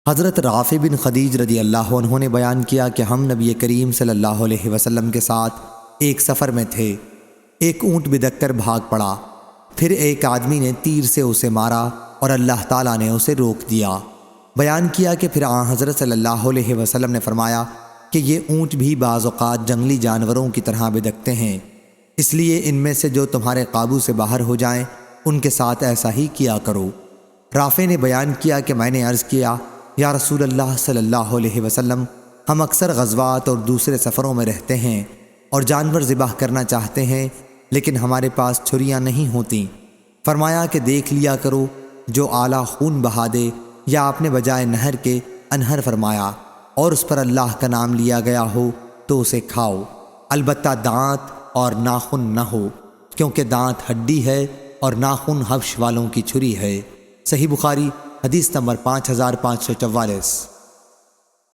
حضرت رافع بن خدیج رضی اللہ عنہ نے بیان کیا کہ ہم نبی کریم صلی اللہ علیہ وسلم کے ساتھ ایک سفر میں تھے۔ ایک اونٹ بدک کر بھاگ پڑا، پھر ایک آدمی نے تیر سے اسے مارا اور اللہ تعالیٰ نے اسے روک دیا۔ بیان کیا کہ پھر آن حضرت صلی اللہ علیہ وسلم نے فرمایا کہ یہ اونٹ بھی بعض اوقات جنگلی جانوروں کی طرح بدکتے ہیں، اس لیے ان میں سے جو تمہارے قابو سے باہر ہو جائیں ان کے ساتھ ایسا ہی کیا کرو۔ رافع نے بیان کیا کہ میں نے عرض کیا، یا رسول اللہ صلی اللہ علیہ وسلم، ہم اکثر غزوات اور دوسرے سفروں میں رہتے ہیں اور جانور ذبح کرنا چاہتے ہیں، لیکن ہمارے پاس چھریاں نہیں ہوتیں۔ فرمایا کہ دیکھ لیا کرو جو اعلیٰ خون بہا دے یا اپنے بجائے نہر کے انہر فرمایا اور اس پر اللہ کا نام لیا گیا ہو تو اسے کھاؤ، البتہ دانت اور ناخن نہ ہو، کیونکہ دانت ہڈی ہے اور ناخن حبش والوں کی چھری ہے۔ صحیح بخاری حدیث نمبر 5544۔